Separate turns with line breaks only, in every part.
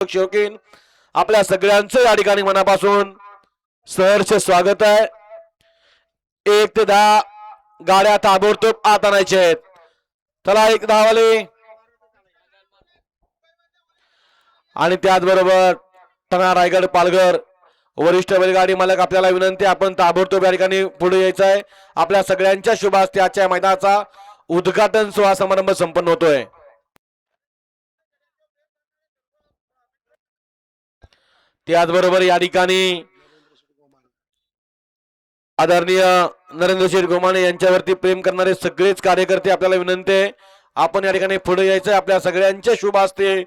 शौकीन आपल्या सगळ्यांचं या ठिकाणी मनापासून सहर्ष स्वागत आहे। 1 ते 10 गाड्या ताबडतोब आत आणायच्या आहेत। चला 1 10 वाले आणि त्याचबरोबर ठाणा रायगड पालघर वरिष्ठ बैलगाडी मालक आपल्याला विनंती आपण ताबडतोब या ठिकाणी पुढे यायचं आहे। आपल्या सगळ्यांच्या शुभ हस्ते आजच्या मैदानाचा उद्घाटन सोहळा समारंभ संपन्न होतोय। त्याचबरोबर या ठिकाणी आदरणीय नरेंद्र शेठ गोमाणे यांच्यावरती प्रेम करणारे सगळेच कार्यकर्ते आपल्याला विनंती आहे आपण या ठिकाणी पुढे यायचं। आपल्या सगळ्यांच्या शुभ हस्ते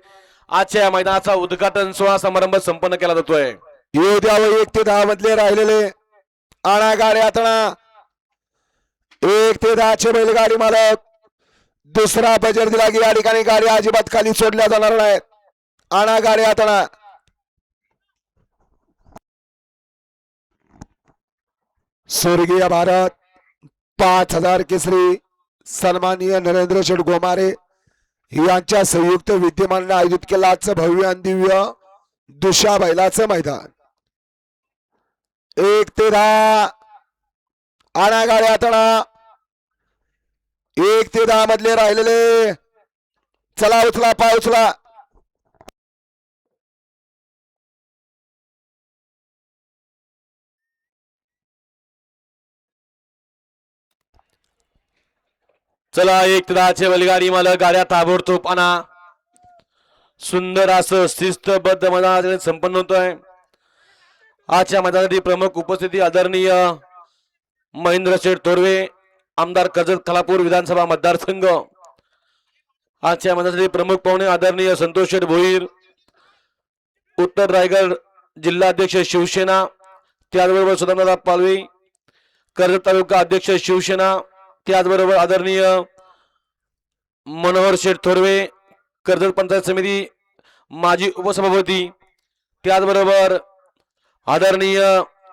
आजच्या मैदानाचा उद्घाटन सोहळा समारंभ संपन्न केला जातोय।
येऊ द्यावं 1 ते 10 मधले राहिलेले आणा गाड्या आतणा 1 ते 10 चे बैलगाडी मालक दुसरा बजर दिला की या ठिकाणी गाडी अजिबात खाली सोडल्या जाणार नाहीत। आणा गाड्या आतणा स्वर्गीय भारत 5000 केसरी सन्माननीय नरेंद्र शेठ गोमारे यांच्या संयुक्त विद्यमानाने आयोजित केलं आजचं भव्य आणि दिव्य दुशा बैलाचं मैदान। 1 ते 10 आणा गाड्या आतणा 1 ते 10 मधले राहिलेले चला उचला पाय उचला।
चला 1 ते 10 चे बैलगाडी मालक गाड्या ताबडतोब आणा। सुंदर असं शिस्तबद्ध मैदान संपन्न होतोय। आजच्या मैदानासाठी प्रमुख उपस्थिती आदरणीय महेंद्र शेठ तोरवे आमदार कर्जत खालापूर विधानसभा मतदारसंघ। आजच्या मैदानासाठी प्रमुख पाहुणे आदरणीय संतोष शेठ भोईर उत्तर रायगड जिल्हाध्यक्ष शिवसेना। त्याचबरोबर सुदामदादा पालवे कर्जत तालुका अध्यक्ष शिवसेना। त्याचबरोबर आदरणीय मनोहर शेठ थोरवे कर्जत पंचायत समिती माजी उपसभापती। त्याचबरोबर आदरणीय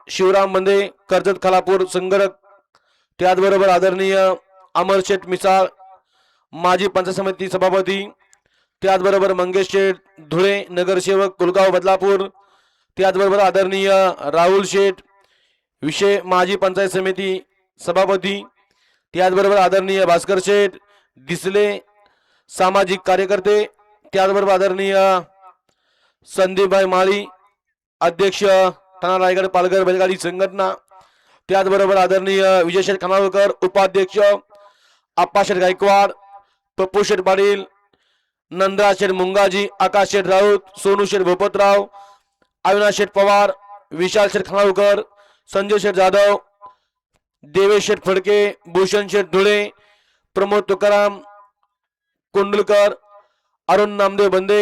शिवराम बंदे कर्जत खालापूर संघटक। त्याचबरोबर आदरणीय अमर शेठ मिसाळ माजी पंचायत समिती सभापती। त्याचबरोबर मंगेश शेठ धुळे नगरसेवक कुलगाव बदलापूर। त्याचबरोबर आदरणीय राहुल शेठ विषय माजी पंचायत समिती सभापती। त्याचबरोबर आदरणीय भास्कर शेठ दिसले सामाजिक कार्यकर्ते। त्याचबरोबर आदरणीय संदीपभाई माळी अध्यक्ष ठाणा रायगड पालघर बैलगाडी संघटना। त्याचबरोबर आदरणीय विजय शेठ खानावळकर उपाध्यक्ष आप्पा शेठ गायकवाड पप्पू शेठ पाटील नंदरा शेठ मुंगाजी आकाश शेठ राऊत सोनू शेठ भोपतराव अविनाश शेठ पवार विशाल शेठ खानावळकर संजय शेठ जाधव देवेश शेठ फडके भूषण शेठ धुळे प्रमोद तुकाराम कुंडलकर अरुण नामदेव बंदे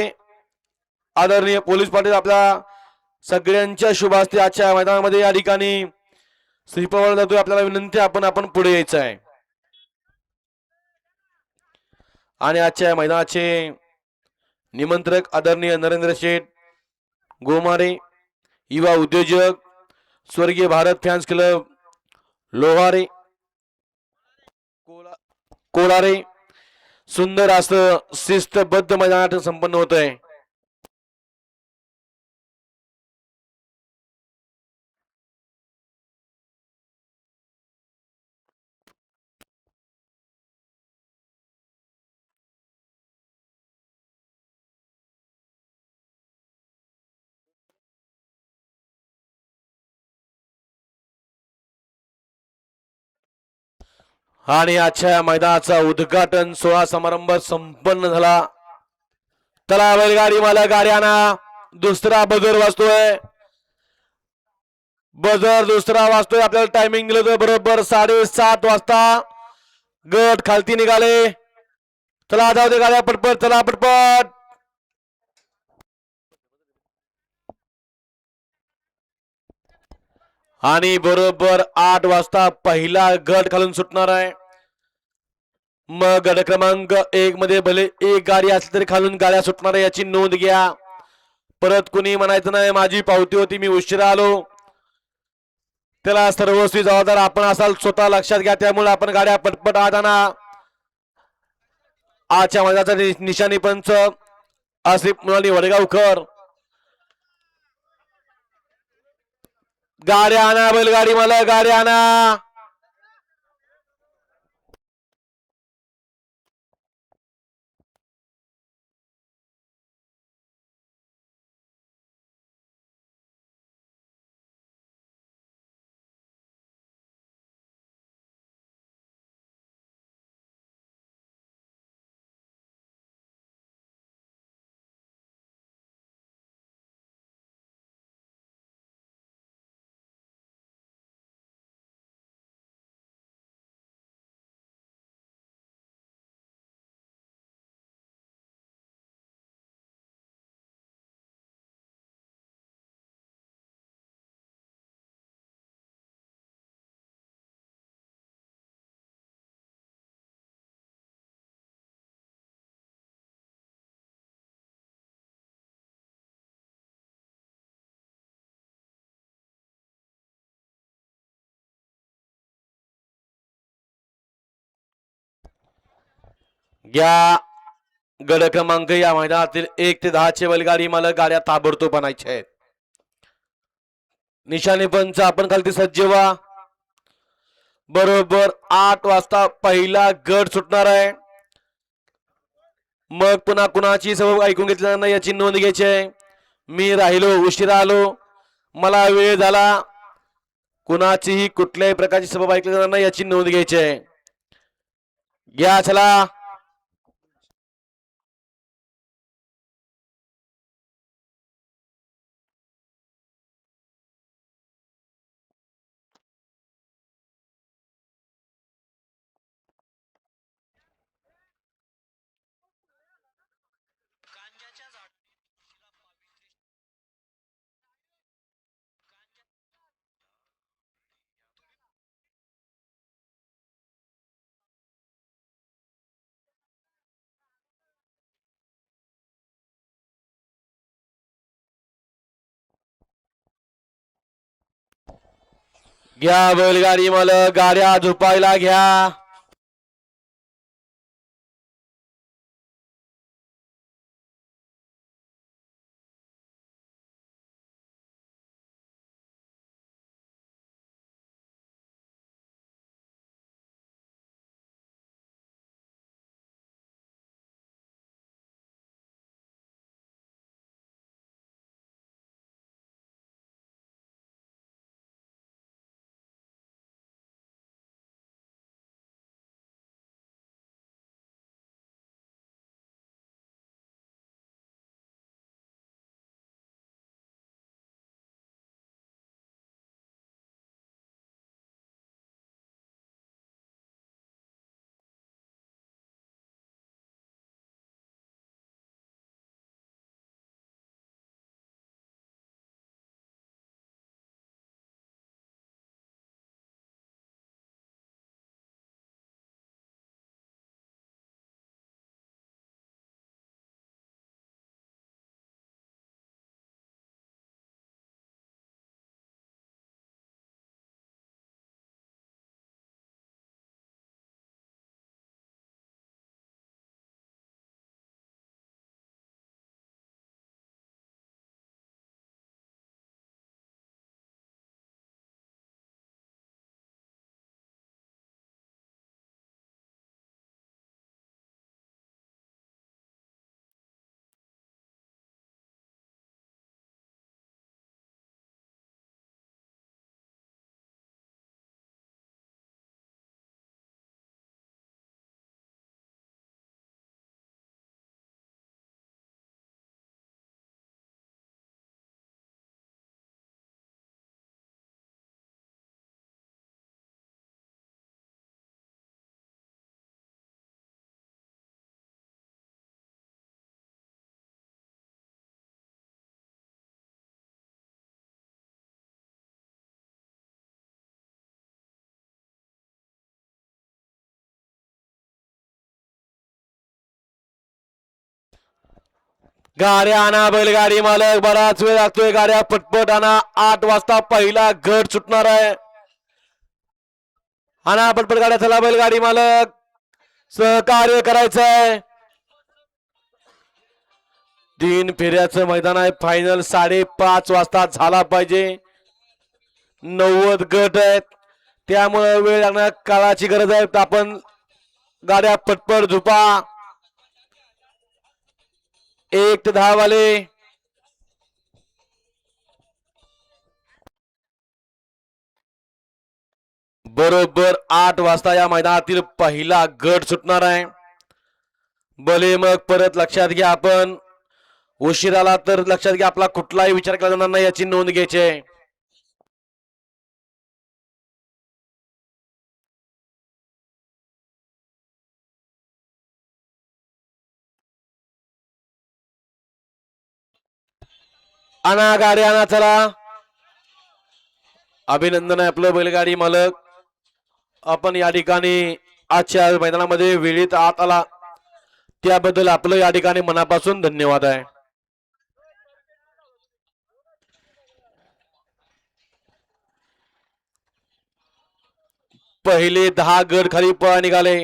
आदरणीय पोलीस पाटील आपल्या सगळ्यांच्या शुभ हस्ते आजच्या मैदानामध्ये या ठिकाणी श्रीफळ जातोय। आपल्याला विनंती आपण पुढे यायचं आहे आणि आजच्या मैदानाचे निमंत्रक आदरणीय नरेंद्र शेठ गोमारे युवा उद्योजक स्वर्गीय भारत फॅन्स क्लब लोहारे कोलारे सुंदर असं शिस्तबद्ध मैदानात संपन्न होत आहे। आणि आजच्या मैदानाचा उद्घाटन सोहळा समारंभ संपन्न झाला। चला बैलगाडी मला गाड्याना दुसरा बजर वाजतोय बजर दुसरा वाजतोय। आपल्याला टायमिंग दिलं तर बरोबर 7:30 वाजता गट खालती निघाले। चला जाऊ दे गाड्या पटपट चला पटपट। आणि बरोबर 8 वाजता पहिला गट खालून सुटणार आहे। मग गट क्रमांक 1 मध्ये भले एक गाडी असली तरी खालून गाड्या सुटणार आहे याची नोंद घ्या। परत कुणी म्हणायचं नाही माझी पावती होती मी उशिरा आलो त्याला सर्वस्वी जबाबदार आपण असाल स्वतः लक्षात घ्या। त्यामुळे आपण गाड्या पटपट आत आणा। आजच्या मैदानाचा निशाणी पंच आसिफ मुलानी वडगावकर गाड्या आणा बैलगाडी मला गाड्या आणा. घ्या गड क्रमांक या मैदानातील 1 ते 10 बैलगाडी मला गाड्या ताबडतोब बनायच्या आहेत. निशाणी पंच आपण खालती सज्ज व्हा. बरोबर 8 वाजता पहिला गट सुटणार आहे. मग पुन्हा कुणाची सबब ऐकून घेतली नाही याची नोंद घ्यायची आहे. मी राहिलो उशिरा आलो मला वेळ झाला कुणाचीही कुठल्याही प्रकारची सबब ऐकली जाणार नाही याची नोंद घ्यायची आहे. घ्या चला. घ्या बैलगाडी मला गाड्या झोपायला घ्या. गाड्या आणा बैलगाडी मालक बराच वेळ लागतोय गाड्या पटपट आणा. 8 वाजता पहिला गट सुटणार आहे. आणा पटपट गाड्या चला बैलगाडी मालक सहकार्य करायचंय. 3 फेऱ्याचं मैदान आहे. फायनल 5:30 वाजता झाला पाहिजे. 90 गट आहेत, त्यामुळे वेळ लागणार, काळाची गरज आहे. तर आपण गाड्या पटपट झुपा. 1 ते 10 वाले बरोबर 8 वाजता या मैदानातील पहिला गट सुटणार आहे. भले मग परत लक्षात घ्या, आपण उशिराला तर लक्षात घ्या आपला कुठलाही विचार केला जाणार नाही, याची नोंद घ्यायची आहे. आणा गाडी आणा, चला. अभिनंदन आहे आपलं बैलगाडी मालक, आपण या ठिकाणी आजच्या मैदानामध्ये वेळेत आत आला त्याबद्दल आपलं या ठिकाणी मनापासून धन्यवाद आहे. पहिले 10 गट खाली पळा निघाले.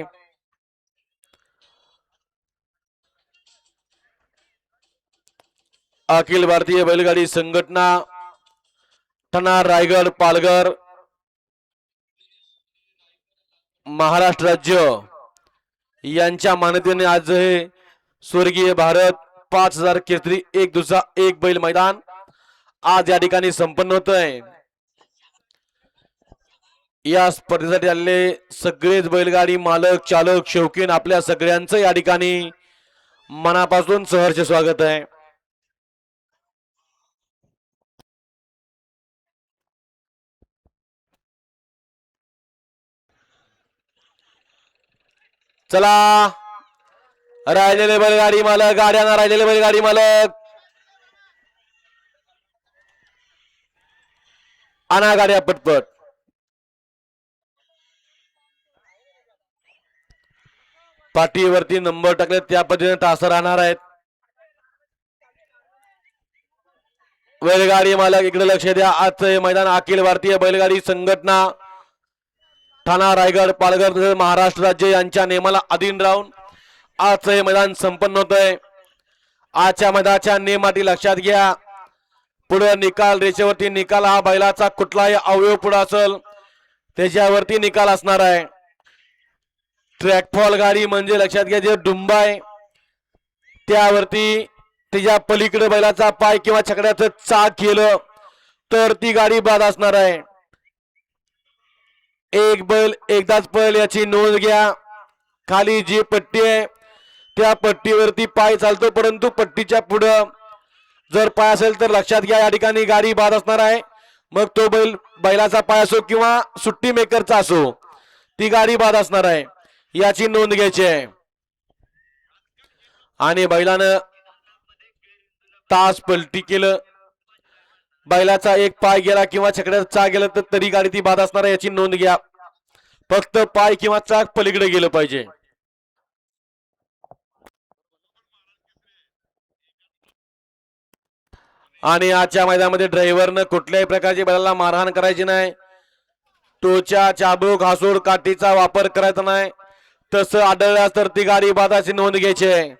अखिल भारतीय बैलगाडी संघटना ठाणा, रायगड, पालघर, महाराष्ट्र राज्य यांच्या मान्यतेने आज हे स्वर्गीय भारत 5000 केसरी 1 दुसरा 1 बैल मैदान आज या ठिकाणी संपन्न होत आहे. या स्पर्धेसाठी आलेले सगळेच बैलगाडी मालक, चालक, शौकीन आपल्या सगळ्यांचं या ठिकाणी मनापासून सहर्ष स्वागत आहे. चला, राहिलेले बैलगाडी मालक, गाड्यांना राहिलेले बैलगाडी मालक, आणा गाड्या पटपट. पाठीवरती नंबर टाकले त्या पद्धतीने तास राहणार आहेत. बैलगाडी मालक इकडे लक्ष द्या. आजचं हे मैदान अखिल भारतीय बैलगाडी संघटना ठाणा, रायगड, पालघर तसेच महाराष्ट्र राज्य यांच्या नियमाला अधीन राहून आजचं हे मैदान संपन्न होत आहे. आजच्या मैदानाच्या नियमाटी लक्षात घ्या. पुढे निकाल रेषेवरती निकाल हा बैलाचा कुठलाही अवयव पुढे असेल त्याच्यावरती निकाल असणार आहे. ट्रॅकफॉल गाडी म्हणजे लक्षात घ्या, जे डुंबा आहे त्यावरती त्याच्या पलीकडे बैलाचा पाय किंवा छकड्याचं चाक केलं तर ती गाडी बाद असणार आहे. एक बैल एकदाच पळेल याची नोंद घ्या. खाली जी पट्टी आहे त्या पट्टीवरती पाय चालतो, परंतु पट्टीच्या पुढं जर पाय असेल तर लक्षात घ्या या ठिकाणी गाडी बाद असणार आहे. मग तो बैलाचा पाय असो किंवा सुट्टी मेकरचा असो, ती गाडी बाद असणार आहे, याची नोंद घ्यायची आहे. आणि बैलानं तास पलटी केलं, बैलाचा एक पाय गेला किंवा छकड्याचा चाक गेला तर तरी गाडी ती बाद असणार आहे, याची नोंद घ्या. फक्त पाय किंवा चाक पलीकडे गेलं पाहिजे. आणि आजच्या मैदानामध्ये ड्रायव्हरनं कुठल्याही प्रकारची बैलाला मारहाण करायची नाही. टोचा, चाबूक, हासूड, काठीचा वापर करायचा नाही. तसं आढळल्यास तर ती गाडी बादाची नोंद घ्यायची आहे.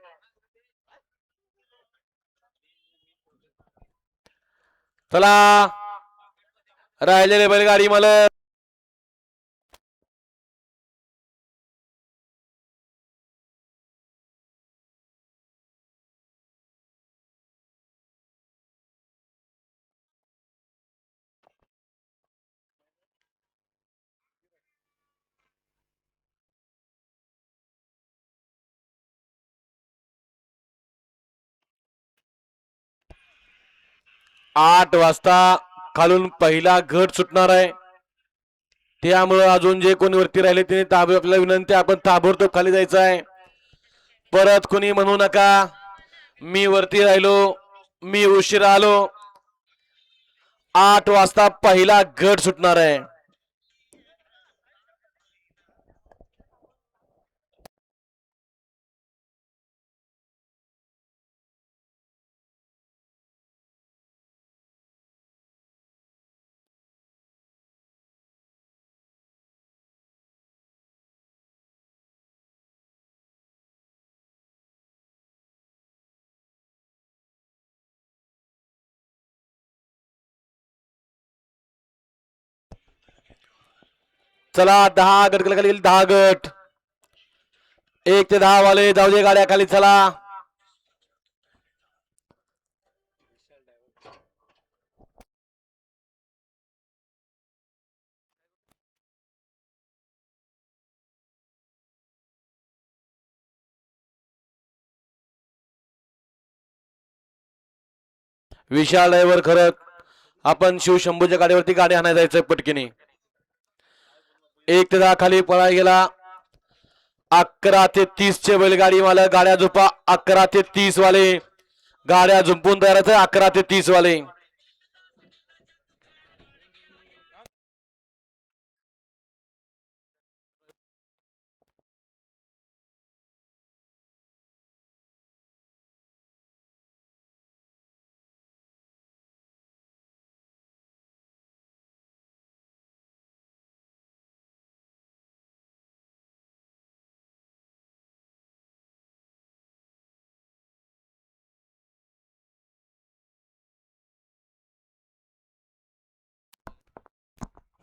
चला, राहिलेले बैलगाडी मालक, आठ वाजता खालून पहिला गट सुटणार आहे. त्यामुळे अजून जे कोणी वरती राहिले ते आपल्याला विनंती, आपण ताबडतोब खाली जायचं आहे. परत कोणी म्हणू नका मी वरती राहिलो, मी उशिरा आलो. 8 वाजता पहिला गट सुटणार आहे. चला 10 गट गेले 10 गट 1 ते 10 वाले जाऊ दे गाड्या खाली चला. विशाल ड्रायव्हर खरंच आपण शिवशंभूच्या गाडीवरती गाडी आणायला जायचं पटकीने. 1 ते 10 खाली पळा गेला. 11 ते 30 चे बैलगाडी वाले गाड्या झोपा. 11 ते 30 वाले गाड्या झुंपून तयार आहेत. 11 ते 30 वाले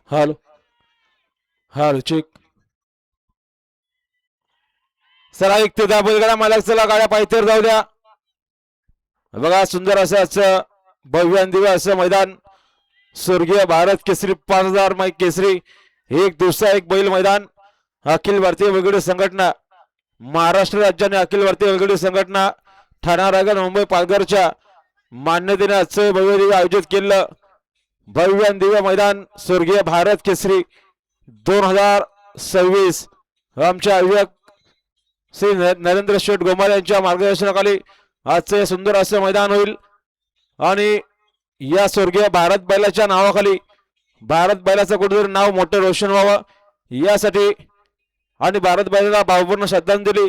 हॅलो हॅलो चेक. चला 1 ते 10 बैलगाडा मालक चला गाड्या पायथ्यावर जाऊ द्या. बघा सुंदर असं भव्य आणि दिव्य असं मैदान. स्वर्गीय भारत केसरी 5000 माईक केसरी 1 दिवसा 1 बैल मैदान. अखिल भारतीय वेगवेगळी संघटना महाराष्ट्र राज्याने अखिल भारतीय वेगवेगळी संघटना ठाणा रायगड मुंबई पालघरच्या मान्यतेने आजचं भव्य दिव्य आयोजित केलं भव्य आणि दिव्य मैदान स्वर्गीय भारत केसरी 2026 आमच्या आयोजक श्री नरेंद्र शेठ गोमारे यांच्या मार्गदर्शनाखाली आजचे सुंदर असं मैदान होईल. आणि या स्वर्गीय भारत बैलाच्या नावाखाली भारत बैलाचं कुठेतरी नाव मोठं रोशन व्हावं यासाठी आणि भारत बैलाला भावपूर्ण श्रद्धांजली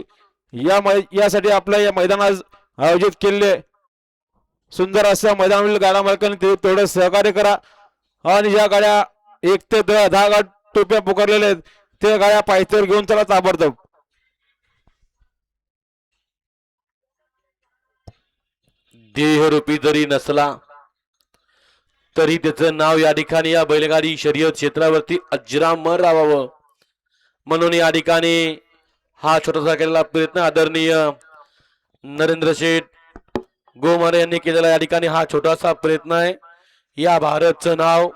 यासाठी आपलं या मैदान आज आयोजित केले. सुंदर असं मैदान होईल. गाडा मालकांनी तेवढं सहकार्य करा. आणि ज्या गाड्या 1 ते 10 गाड टोप्या पुकारलेल्या आहेत त्या गाड्या पायथ्यावर घेऊन चला ताबडतोब.
देहरूपी जरी नसला तरी त्याचं नाव या ठिकाणी या बैलगाडी शर्यत क्षेत्रावरती अजरामर राहावं म्हणून या ठिकाणी हा छोटासा केलेला प्रयत्न आदरणीय नरेंद्र शेठ गोमारे यांनी केलेला या ठिकाणी हा छोटासा प्रयत्न आहे. या भारतचं नाव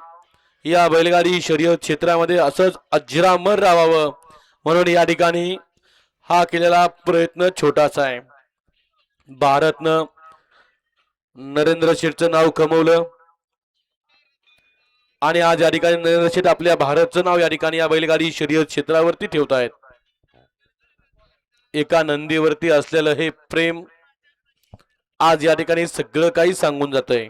या बैलगाडी शर्यत क्षेत्रामध्ये असंच अजरामर राहावं म्हणून या ठिकाणी हा केलेला प्रयत्न छोटासा आहे. भारतनं नरेंद्र शेठचं नाव कमवलं आणि आज या ठिकाणी नरेंद्र शेठ आपल्या भारतचं नाव या ठिकाणी या बैलगाडी शर्यत क्षेत्रावरती ठेवत आहेत. एका नंदीवरती असलेलं हे प्रेम आज या ठिकाणी सगळं काही सांगून जातंय.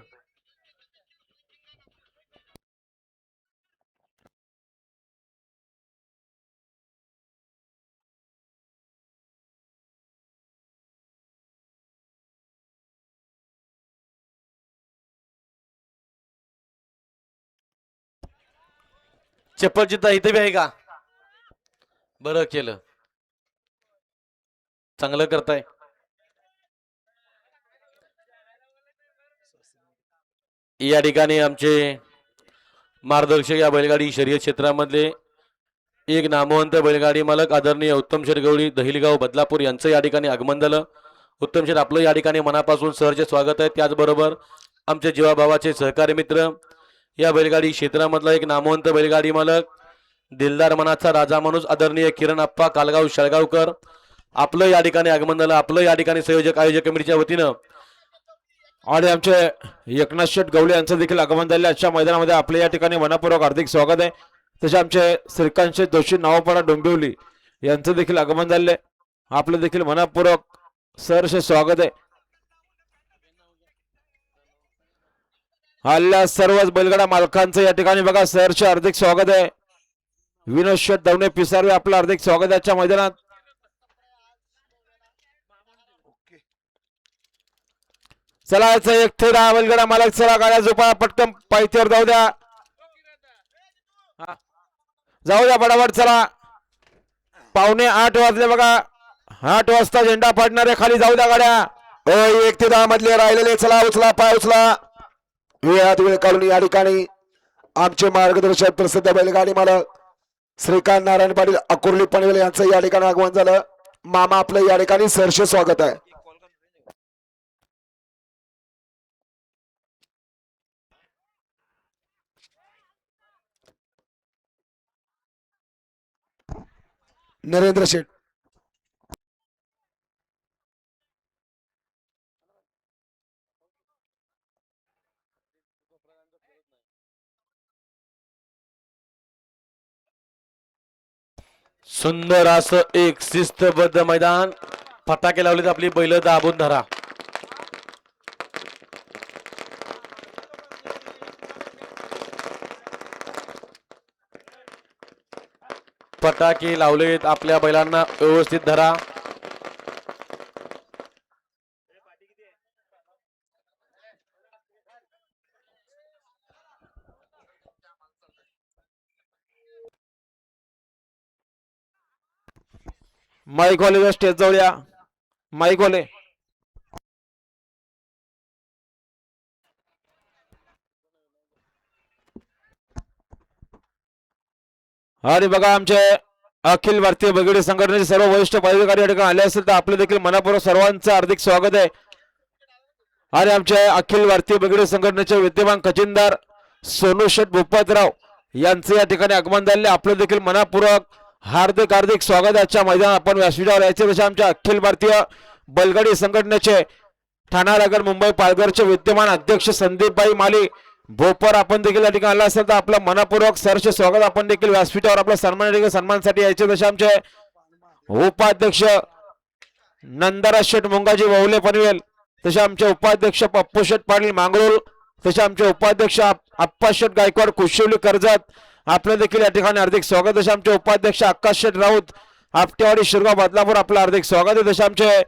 चप्पल चित्ता इथे बी आहे का? बरं केलं, चांगलं करताय. या ठिकाणी आमचे मार्गदर्शक या बैलगाडी शर्यत क्षेत्रामधले एक नामवंत बैलगाडी मालक आदरणीय उत्तम शेठ गवळी दहिलगाव बदलापूर यांचं या ठिकाणी आगमन झालं. उत्तम शेठ आपलं या ठिकाणी मनापासून सहर्ष स्वागत आहे. त्याचबरोबर आमचे जीवाभावाचे सहकारी मित्र या बैलगाडी क्षेत्रामधला एक नामवंत बैलगाडी मालक दिलदार मनाचा राजा माणूस आदरणीय किरण आप्पा कालगाव शेळगावकर आपलं या ठिकाणी आगमन झालं. आपलं या ठिकाणी संयोजक आयोजक कमिटीच्या वतीनं आणि आमचे एकनाथ शेठ गवळे यांचं देखील आगमन झाले. आजच्या मैदानामध्ये आपल्या या ठिकाणी मनपूर्वक हार्दिक स्वागत आहे. तसे आमचे श्रीकांत शेठ जोशी नावापाडा डोंबिवली यांचं देखील आगमन झाले. आपलं देखील मनपूर्वक सहर्ष स्वागत आहे. हल्ल्या सर्वच बैलगाडा मालकांचं या ठिकाणी बघा सहर्ष हार्दिक स्वागत आहे. विनोद शेठ दवणे पिसारवे आपलं हार्दिक स्वागत आहे आजच्या मैदानात. चला 1 ते 10 बैलगाडा मालक चला गाड्या झोपा पटकन पायथ्यावर जाऊ द्या. जाऊ द्या फटाफट चला. 7:45 वाजले बघा. 8 वाजता झेंडा फाडणारे खाली जाऊ द्या गाड्या. 1 ते 10 मधले राहिलेले चला उचला पाय उचला. वेळात वेळ काढून या ठिकाणी आमचे मार्गदर्शक प्रसिद्ध बैलगाडी मालक
श्रीकांत नारायण पाटील अकुर्ली पनवेल यांचं या ठिकाणी आगमन झालं. मामा आपलं या ठिकाणी सहर्ष स्वागत आहे. नरेंद्र शेठ
सुंदर असं एक शिस्तबद्ध मैदान. फटाके लावलेत, आपली बैल दाबून धरा. फटाके लावलेत, आपल्या बैलांना व्यवस्थित धरा.
माईक वाले स्टेज जवळ या. माईक वाले आणि बघा आमचे अखिल भारतीय बगडी संघटनेचे सर्व वरिष्ठ पदाधिकारी या ठिकाणी आले असतील तर आपले देखील मनापूर्वक सर्वांचं हार्दिक स्वागत आहे. आणि आमचे अखिल भारतीय बगडी संघटनेचे विद्यमान खजिनदार सोनू शेठ भूपतराव यांचे या ठिकाणी आगमन झाले. आपले देखील मनापूर्वक हार्दिक हार्दिक स्वागत. आजच्या मैदानात आपण व्यासपीठावर यायचे तसे आमच्या अखिल भारतीय बैलगाडी संघटनेचे ठाणा नगर मुंबई पालघरचे विद्यमान अध्यक्ष संदीपभाई माली भोपर आपण देखील या ठिकाणी आला असेल तर आपलं मनपूर्वक सहर्ष स्वागत. आपण देखील व्यासपीठावर आपल्या सन्मानासाठी यायचे तसे आमचे उपाध्यक्ष नंदरा शेठ मुंगाजी ववले पनवेल, तसे आमचे उपाध्यक्ष पप्पू शेठ पाटील मांगरोळ, तसे आमचे उपाध्यक्ष आप्पा शेठ गायकवाड कुशिवली कर्जत, आपलं देखील या ठिकाणी हार्दिक स्वागत. तसे आमचे उपाध्यक्ष आकाश शेठ राऊत आपटेवाडी शिरगाव बदलापूर आपलं हार्दिक स्वागत आहे. तसे आमचे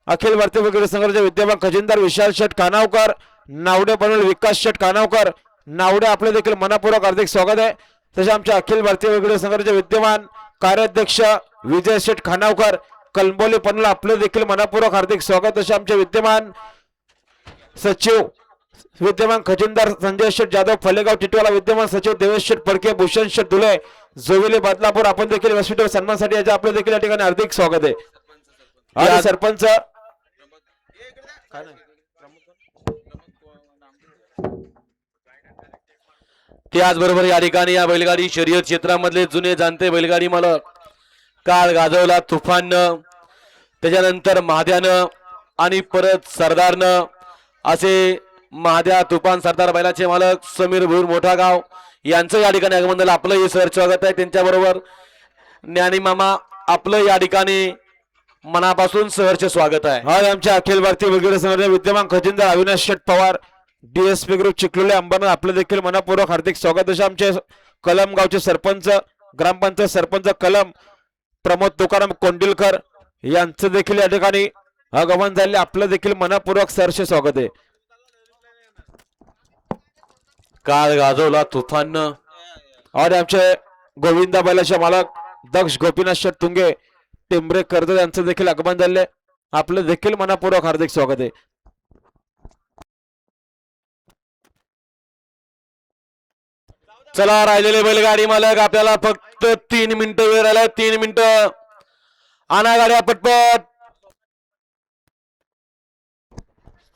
अखिल भारतीय बगडी संघटनेचे विद्यमान खजिनदार विशाल शेठ कानावकर नावडे पनवेल, विकास शेठ कानावकर नावडे आपले देखील मनापूर्वक हार्दिक स्वागत आहे. तसे आमचे अखिल भारतीय बगडी संघटनेचे विद्यमान कार्याध्यक्ष विजय शेठ खानावकर कलंबोली पनवेल आपले देखील मनापूर्वक हार्दिक स्वागत. तसे आमचे विद्यमान सचिव विद्यमान खजिनदार संजय शेठ जाधव फलेगाव टिटवाला, विद्यमान सचिव देवेश शेठ फडके भूषण शेठ धुले जोविले बदलापूर आपण देखील व्यासपीठावर सन्मानासाठी याचे आपले देखील या ठिकाणी हार्दिक स्वागत आहे. आणि सरपंच
त्याचबरोबर या ठिकाणी या बैलगाडी शर्यत क्षेत्रामधले जुने जाणते बैलगाडी मालक काळ गाजवला तुफाननं, त्याच्यानंतर महाद्यानं आणि परत सरदारनं असे महाद्या तुफान सरदार बैलाचे मालक समीर भूर मोठा गाव यांचं या ठिकाणी आगमन झालं. आपलं हे सर स्वागत आहे. त्यांच्याबरोबर ज्ञानी मामा आपलं या ठिकाणी मनापासून सहर्ष स्वागत आहे.
आज आमच्या अखिल भारतीय बगडी संघटनेचे विद्यमान खजिनदार अविनाश शेठ पवार डीएसपी ग्रुप चिखलोले अंबरनाथ आपलं देखील मनपूर्वक हार्दिक स्वागत. असे आमचे कलम गावचे सरपंच ग्रामपंचायत सरपंच कलम प्रमोद तुकाराम कोंडिलकर यांचं देखील या ठिकाणी आगमन झाले. आपलं देखील मनपूर्वक सहर्ष स्वागत आहे.
काळ गाजवला तुफाननं.
आणि आमचे गोविंदा बैलाचे मालक दक्ष गोपीनाथ शेठ तुंगे टिंबरे कर्जत यांचं देखील आगमन झाले. आपलं देखील मनपूर्वक हार्दिक स्वागत आहे.
चला राहिलेले बैलगाडी मालक आपल्याला फक्त 3 मिनिटं वेळ राहिला. 3 मिनिटं आणा गाड्या पटपट.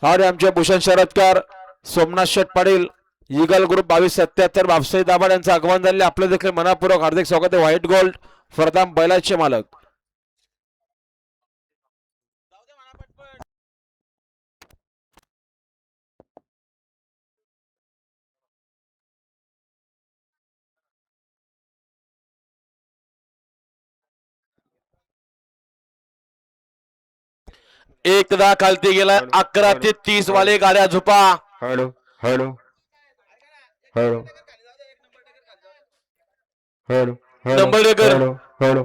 आणि आमचे भूषण शरदकर सोमनाथ शेठ पाटील इगल ग्रुप 2277 बापसाई दाभाड यांचं आगमन झाले. आपलं देखील मनपूर्वक हार्दिक स्वागत आहे. व्हाईट गोल्ड फरदाम बैलाचे मालक
एकदा खालती गेला. 11 ते 30 वाले गाड्या झोपा.
Hello hello hello hello
number decker.
Hello hello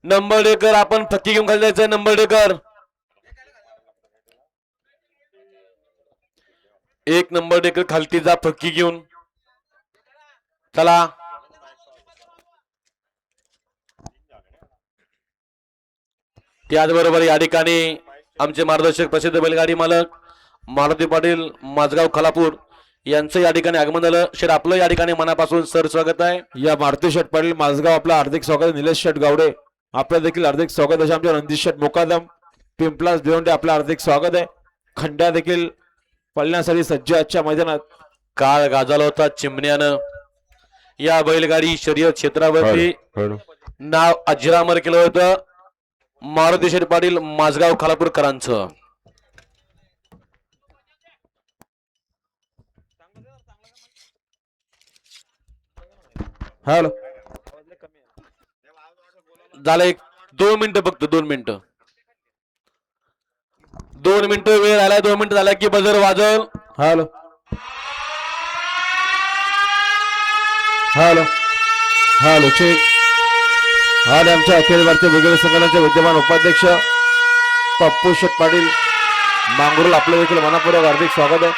number decker आपण फक्की घेऊन खाली जायचं. नंबर डेकर एक नंबर डेकर खालती जा फक्की घेऊन. चला त्याचबरोबर या ठिकाणी आमचे मार्गदर्शक प्रसिद्ध बैलगाडी मालक मारुती पाटील माझगाव खालापूर यांचं या ठिकाणी आगमन झालं. शेर आपलं या ठिकाणी मनापासून सर स्वागत आहे.
या मारुती शेठ पाटील माझगाव आपलं हार्दिक स्वागत. निलेश शेठ गावडे आपलं देखील हार्दिक स्वागत. अशा आमच्या रणजित शेठ मुकादम पिंपलास भिवंडे आपलं हार्दिक स्वागत आहे. खंड्या देखील पळण्यासाठी सज्ज आजच्या मैदानात.
काळ गाजवला होता चिमण्यानं. या बैलगाडी शर्यत क्षेत्रावरती
हॅलो
नाव अजरामर केलं होतं मारुती शेठ पाटील माझगाव खालापूरकरांचं.
हॅलो
झालं एक 2 मिनिटं फक्त 2 मिनिटं 2 मिनिटं वेळ झालाय. 2 मिनिटं झाला की बजर वाजल.
Hello hello hello check. आणि आमच्या अखिल भारतीय वगैरे संघटनाचे विद्यमान उपाध्यक्ष पप्पू शेठ पाटील मांगरुल आपलं देखील मनापूर्वक हार्दिक स्वागत आहे.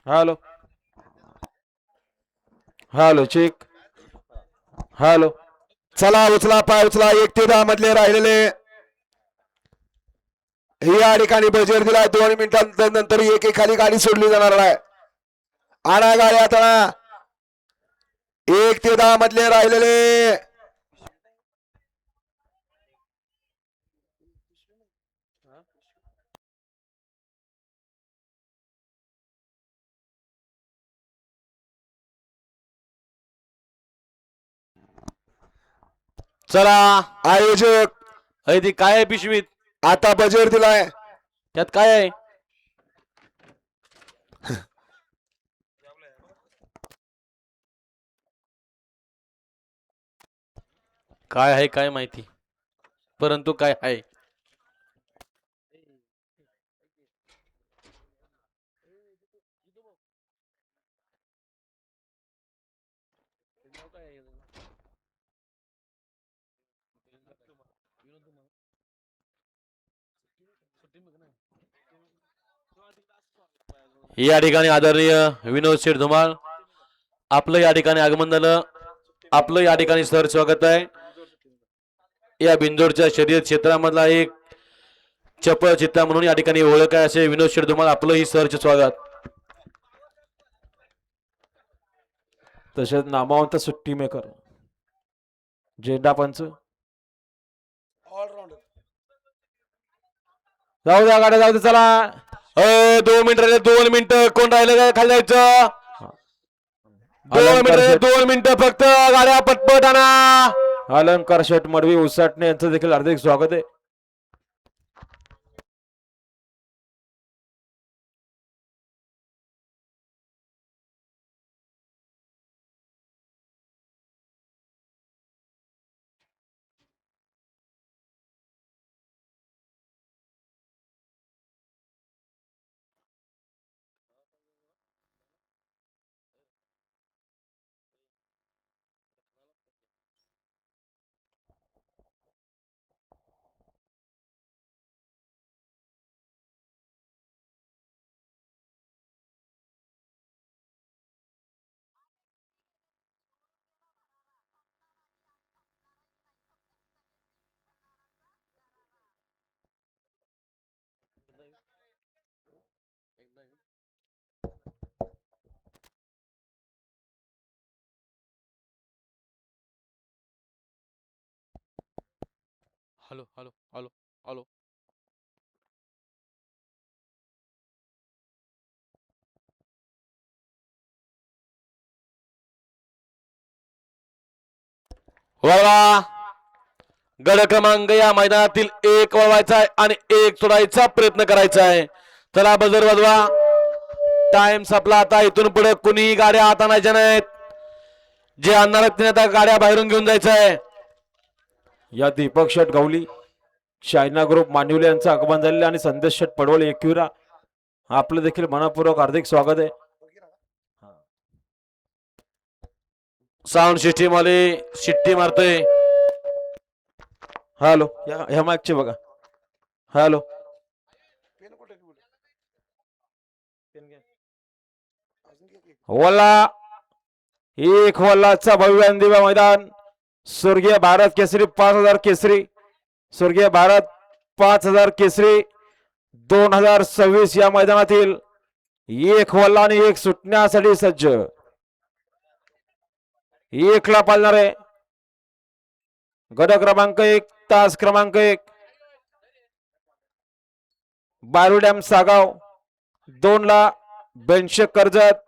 Hello hello check. हॅलो
चला उचला पाय उचला. 1 ते 10 मधले राहिलेले या ठिकाणी बजेट दिलाय. 2 मिनिटांनंतर एक खाली गाडी सोडली जाणार आहे. आणा गाडी आता 1 ते 10 मधले राहिलेले.
चला
आयोजक
अरे ती काय आहे पिशवीत?
आता बजेट दिलाय.
त्यात काय आहे? काय आहे काय माहिती, परंतु काय आहे. या ठिकाणी आदरणीय विनोद शेठ धुमाळ आपलं या ठिकाणी आगमन झालं. आपलं या ठिकाणी सर स्वागत आहे. या बिंदोडच्या शर्यत क्षेत्रामधला एक चपळ चित्ता म्हणून या ठिकाणी ओळख आहे असे विनोद शेठ धुमाळ आपलंही सरचे स्वागत.
तसेच नामावंत सुट्टी मेकर झेंडा पंच. जाऊ द्या गाड्या जाऊ दे. चला
2 मिनिट राहिले. 2 मिनिटं कोण राहिलं काय खाली जायचं. 2 मिनिटं फक्त गाड्या पटपट आणा.
अलंकार शेठ मडवी उसाटणे यांचं देखील हार्दिक स्वागत आहे.
Hello hello hello hello. वळवा. गड क्रमांक या मैदानातील 1 वळवायचा आहे आणि 1 सोडायचा प्रयत्न करायचा आहे. चला बजर वाजवा. टाइम संपला. आता इथून पुढे कुणीही गाड्या हात आणायच्या नाहीत. जे आणणार आहेत तिने आता गाड्या बाहेरून घेऊन जायचं आहे.
या दीपक शेठ गवली चायना ग्रुप मांडिवले यांचं आगमन झालेलं आणि संदेश शेठ पडवळे एकविरा आपलं देखील मनपूर्वक हार्दिक स्वागत आहे.
साऊंड सिस्टीम वाले शिट्टी मारतोय.
हॅलो ह्या मागचे बघा. हॅलो वल्ला एक वल्लाचा भव्य आणि दिव्य मैदान. स्वर्गीय भारत केसरी 5000 केसरी. स्वर्गीय भारत 5000 केसरी 2026 या मैदानातील एक वल्ला आणि एक सुटण्यासाठी सज्ज. एकला पालणार आहे गट क्रमांक 1 तास क्रमांक 1 बारू डॅम सागाव. 2 ला बेंच कर्जत.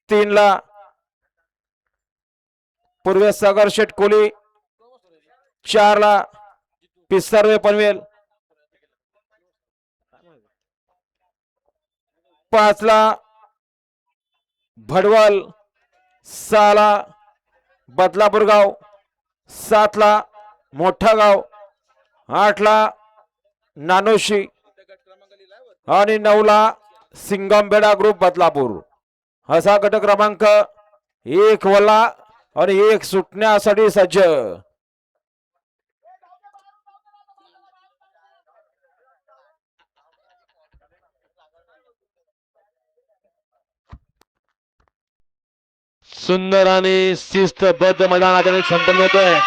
3 ला पूर्व सागर शेट कोली. 4 ला पिसार्वे पनवेल. 5 ला भडवल. 6 ला बदलापूर गाव. 7 ला मोठा गाव. 8 ला नानोशी आणि 9 ला सिंगमबेडा ग्रुप बदलापूर. असा गट क्रमांक 1 वला आणि 1 सुटण्यासाठी सज्ज.
सुंदर आणि शिस्तबद्ध मैदानात संपन्न होतोय.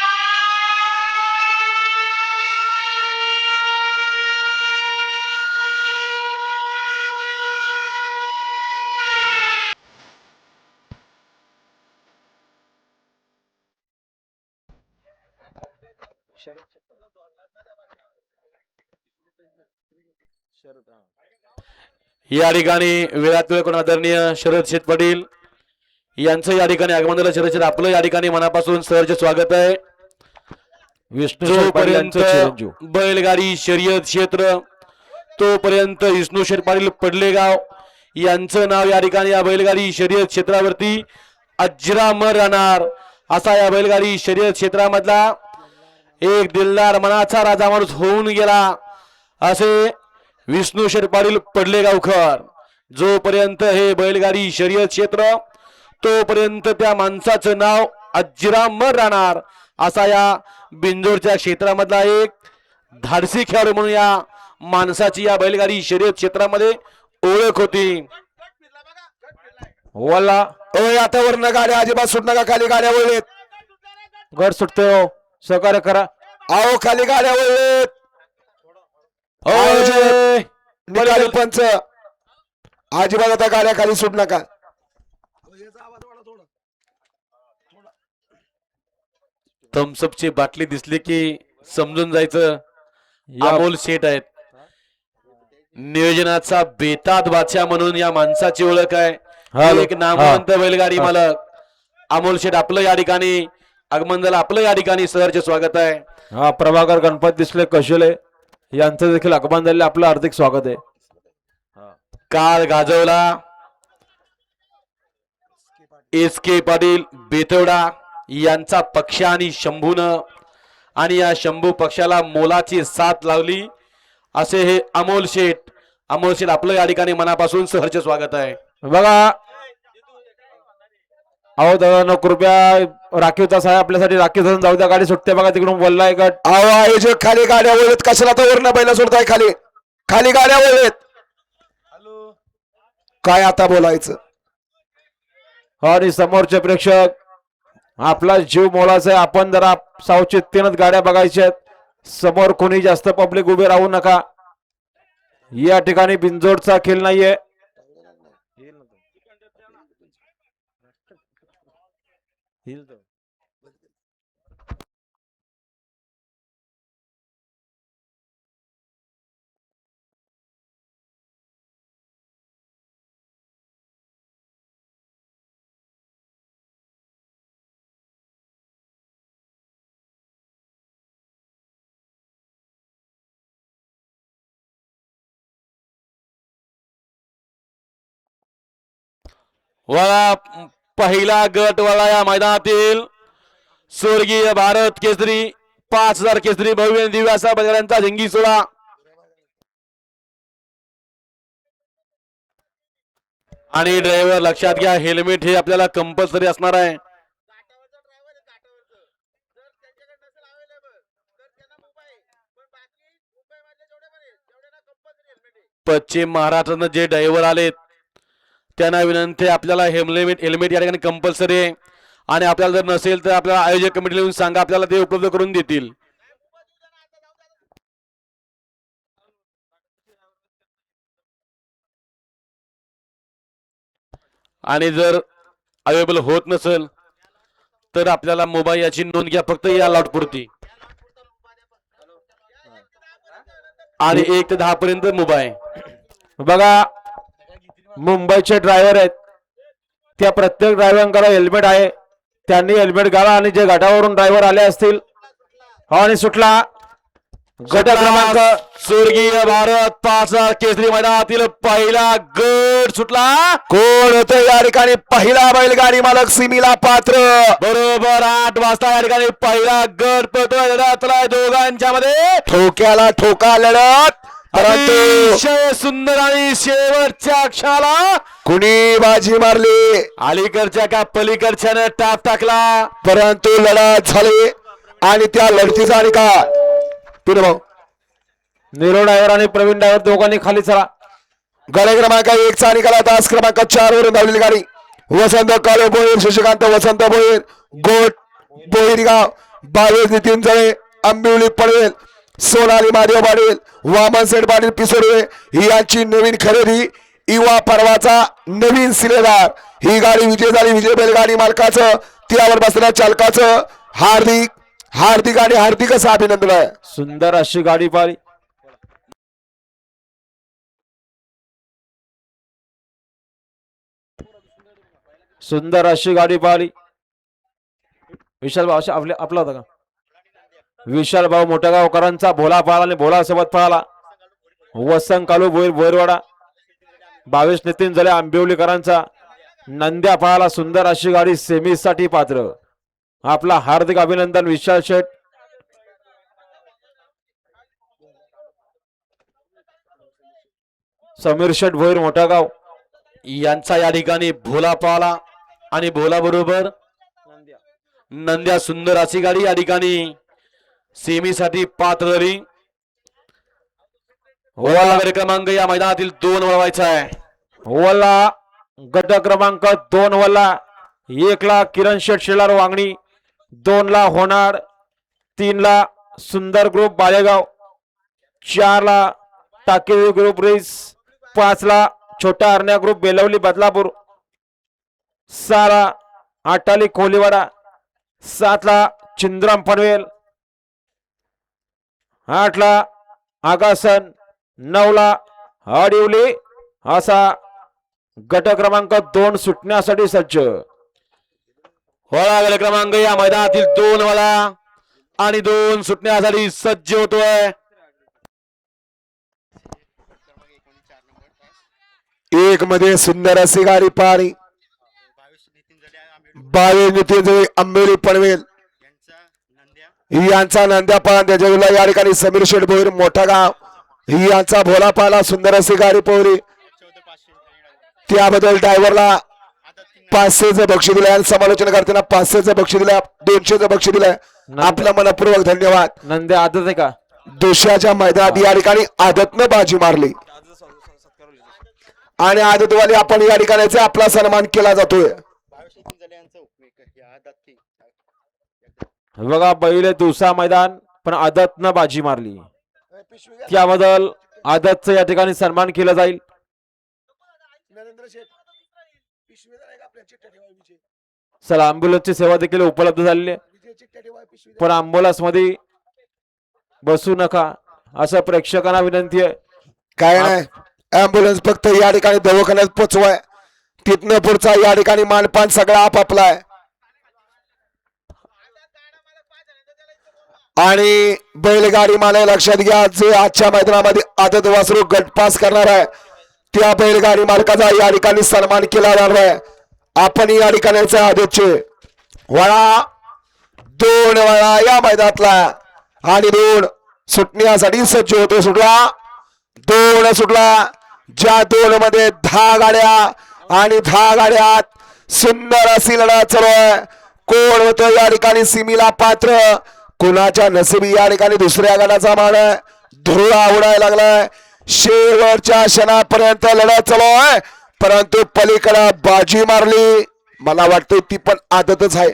या ठिकाणी वेळात वेळ कोण आदरणीय शरद शेठ पाटील यांचं या ठिकाणी आगमन झालं. शरद शेठ आपलं या ठिकाणी मनापासून सहर्ष स्वागत आहे.
विष्णू शेठ पाटील
जोपर्यंत
यांचं चिरंजीव.
बैलगाडी शर्यत क्षेत्र तोपर्यंत विष्णू शेठ पाटील पडलेगाव यांचं नाव या ठिकाणी या बैलगाडी शर्यत क्षेत्रावरती अजरामर राहणार. असा या बैलगाडी शर्यत क्षेत्रामधला एक दिलदार मनाचा राजा माणूस होऊन गेला असे विष्णू शेठ पाटील पडलेगावकर. जोपर्यंत हे बैलगाडी शर्यत क्षेत्र तोपर्यंत त्या माणसाचं नाव अजरामर राहणार. असा या बिंजोरच्या क्षेत्रामधला एक धाडसी खेळाडू म्हणून या माणसाची या बैलगाडी शर्यत क्षेत्रामध्ये ओळख होती.
वल्ला
आता वरनं गाड्या अजिबात सुट नका. खाली गाड्या वळलेत.
गट सुटते हो. सहकार्य करा.
आओ खाली गाड्या वळलेत.
ओय!
निकाली पंच अजिबात आता गाड्या खाली सुट नका.
थम्सअपची बाटली दिसली की समजून जायचं अमोल शेठ आहेत. नियोजनाचा बेताद बादशाह म्हणून या माणसाची ओळख आहे.
हॅलो.
एक नामवंत बैलगाडी मालक अमोल शेठ आपलं या ठिकाणी आगमन झालं. आपलं या ठिकाणी सहर्ष स्वागत आहे.
हा प्रभाकर गणपत दिसले कशेले यांचं देखील आगमन झाले. आपलं हार्दिक स्वागत आहे.
काळ गाजवला एस के पाटील बेतवडा यांचा पक्ष आणि शंभून आणि या शंभू पक्षाला मोलाची साथ लावली असे हे अमोल शेठ. अमोल शेठ आपलं या ठिकाणी मनापासून सहर्ष स्वागत आहे.
बघा अहो दादा कृपया राखीवचा साहेब आपल्यासाठी राखीव धरून जाऊ द्या. गाडी सुटते बघा तिकडून बोललाय गट.
आओ आयोजक खाली गाड्या वळलेत. कशाला तर वरनं बैला सोडताय. खाली खाली गाड्या वळलेत. काय आता बोलायचं.
आणि समोरचे प्रेक्षक आपला जीव मोलाचा आहे. आपण जरा सावचेतीनच गाड्या बघायच्या आहेत. समोर कोणी जास्त पब्लिक उभे राहू नका. या ठिकाणी बिंजोडचा खेळ नाहीये.
वळा पहिला गट वळा या मैदानातील स्वर्गीय भारत केसरी 5000 केसरी भव्य दिव्य असा बैलगाड्यांचा झेंगी सोहळा. आणि ड्रायव्हर लक्षात घ्या हेल्मेट हे आपल्याला कंपल्सरी असणार आहे. पश्चिम महाराष्ट्रानं जे ड्रायव्हर आलेत त्यांना विनंती आपल्याला हेल्मेट या ठिकाणी कंपल्सरी आहे. आणि आपल्याला जर नसेल तर आपल्याला आयोजक कमिटीला येऊन सांगा आपल्याला ते उपलब्ध करून देतील. आणि जर अवेलेबल होत नसेल तर आपल्याला मोबाईल याची नोंद घ्या फक्त या लॉट पुरती आणि 1 ते 10 पर्यंत मोबाईल.
बघा मुंबईचे ड्रायव्हर आहेत त्या प्रत्येक ड्रायव्हरांकडे हेल्मेट आहे त्यांनी हेल्मेट घाला आणि जे घाटावरून ड्रायव्हर आले असतील आणि सुटला गट क्रमांक
स्वर्गीय भारत 5 केसरी मैदानातील पहिला गट सुटला.
कोण होतं या ठिकाणी पहिला बैलगाडी मालक सिमीला पात्र.
बरोबर 8 वाजता या ठिकाणी पहिला गट पळतोय लढतला दोघांच्या मध्ये.
ठोक्याला ठोका लढत, परंतु
अतिशय सुंदर आणि शेवटच्या क्षणाला
कुणी बाजी मारली
अलीकडच्या का पलीकडच्यानं टाप टाकला.
परंतु लढत झाली आणि त्या लढतीचा निकाल भाऊ
नीरो ड्रायव्हर आणि प्रवीण ड्रायव्हर दोघांनी खाली चला.
गाडी क्रमांक 1 चा निकाल तास क्रमांक 4 वरून धावलेली गाडी वसंत काळे भोईर, शशिकांत वसंत भोईर, गोट बोईरगाव, 22 नितीन जळे, आंबिवली पडवेल, सोनाली महादेव पाटील, वामन सेठ पाटील पिसोडवे ही यांची नवीन खरेदी. युवा पर्वाचा नवीन सिलेदार. ही गाडी विजय झाली. विजय बैलगाडी मालकाचं त्यावर बसलेल्या चालकाचं हार्दिक हार्दिक आणि हार्दिक असं अभिनंदन आहे.
सुंदर अशी गाडी पाहिली. सुंदर अशी गाडी पाहिली. विशाल भाऊ आपला होता का विशाल भाऊ मोठ्या गावकरांचा भोला पळाला आणि भोला सोबत पळाला. वसंत कालू भोईर भोईरवाडा, 22 नितीन झाले आंबिवलीकरांचा नंद्या पळाला. सुंदर अशी गाडी सेमीसाठी पात्र. आपला हार्दिक अभिनंदन विशाल शेठ. समीर शेठ भोईर मोठा गाव
यांचा या ठिकाणी भोला पाला आणि भोला बरोबर नंद्या. सुंदर अशी गाडी या ठिकाणी सेमीसाठी पात्र झाली. ओवाला क्रमांक या मैदानातील 2 वळवायचा आहे.
ओवाला गट क्रमांक 2 वल्ला. 1 ला किरण शेठ शेलार वांगणी, 2 ला होनाड, 3 ला सुंदर ग्रुप बालेगाव, 4 ला टाकेवी ग्रुप रेस, 5 ला छोटा हरण्या ग्रुप बेलवली बदलापूर, 6 ला आटाली कोलीवाडा, 7 ला चिंद्रम पनवेल, 8 ला आगासन, 9 ला आडिवली. असा गट क्रमांक 2 सुटण्यासाठी सज्ज.
होळा क्रमांक या मैदानातील 2 वाला आणि 2 सुटण्यासाठी सज्ज होतोय.
1 मध्ये सुंदर अशी गाडी पाहिली. 22 नितीन जळे आंबेली पनवेल यांचा नंद्या पान. त्याच्या या ठिकाणी समीर शेठ भोईर मोठा गाव ही यांचा भोला पाला. सुंदर अशी गाडी पोहली. त्याबद्दल ड्रायव्हरला 500चं बक्षीस दिलं आणि समालोचन करताना 500चं बक्षीस दिलं, 200चं बक्षीस दिलं. आपला मनपूर्वक धन्यवाद.
नंद्या आदत आहे का
दोषाच्या मैदानात या ठिकाणी आदतनं बाजी मारली आणि आदतवाली आपण या ठिकाणी आपला सन्मान केला जातोय.
बघा पहिले दुसरा मैदान पण आदतनं बाजी मारली त्याबद्दल आदतचं या ठिकाणी सन्मान केला जाईल. चला अँब्युलन्सची सेवा देखील उपलब्ध झालेली आहे पण अँब्युलन्स मध्ये बसू नका असं प्रेक्षकांना विनंती आहे.
काय नाही, अँब्युलन्स फक्त या ठिकाणी दवाखान्यात पोचवाय, तिथनं पुढचा या ठिकाणी मानपान सगळा आपापला आहे. आणि बैलगाडी मला लक्षात घ्या, जे आजच्या मैदानामध्ये आदत वासरू गटपास करणार आहे त्या बैलगाडी मालकाचा या ठिकाणी सन्मान केला जाणार आहे. आपण या ठिकाणी आदतचे वळा 2 वळा या मैदानातला आणि 2 सुटण्यासाठी सज्ज होतो. सुटला 2 सुटला. ज्या 2 मध्ये 10 गाड्या आणि 10 गाड्यात सुंदर अशी लढत चालू आहे. कोण होतं या ठिकाणी सिमीला पात्र, कुणाच्या नशिबी या ठिकाणी दुसऱ्या गटाचा मान धुळा उडायला लागलाय. शेवटच्या क्षणापर्यंत लढत चालू आहे परंतु पलीकडे बाजी मारली. मला वाटतं ती पण आदतच आहे.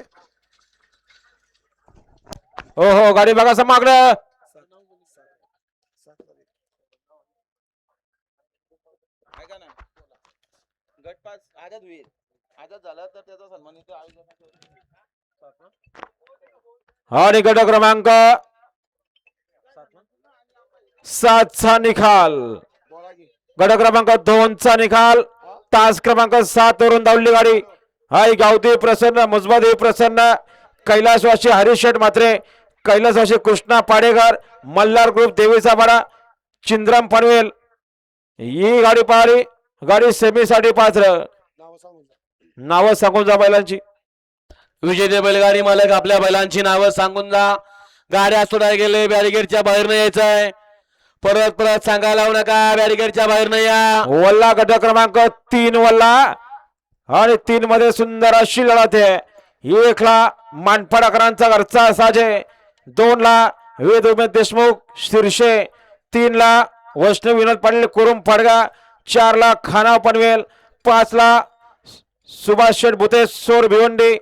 हो हो गाडी बघा समाकडे
गटपास आदत होईल
आणि गट क्रमांक 7चा निकाल, गट क्रमांक 2चा निकाल, तास क्रमांक 7 वरून धावली गाडी. हाय गावदेवी प्रसन्न, मुजबादेवी प्रसन्न, कैलासवासी हरीश शेठ मात्रे, कैलासवासी कृष्णा पाडेकर, मल्हार ग्रुप देवीचा पाडा, चिंद्रम पनवेल ही गाडी पाहिली. गाडी सेमीसाठी पात्र. नावं सांगून जा बैलांची.
विजेते बैलगाडी मालक आपल्या बैलांची नावं सांगून जा. गाड्या सोडायला गेले, बॅरिगेडच्या बाहेर नाही यायचंय. परत परत सांगायला लावू नका, बॅरिगेडच्या बाहेर नाही या.
वल्ला गट क्रमांक 3 वल्ला आणि 3 मध्ये सुंदर अशी लढत आहे. 1 ला मानपाडाकरांचा घरचा साजे, 2 ला वेद उमेश देशमुख शिरशे, 3 ला वैष्णव विनोद पाटील कुरुम फडगा, 4 ला खानाव पनवेल, 5 ला सुभाष शेठ भुते सोर भिवंडी,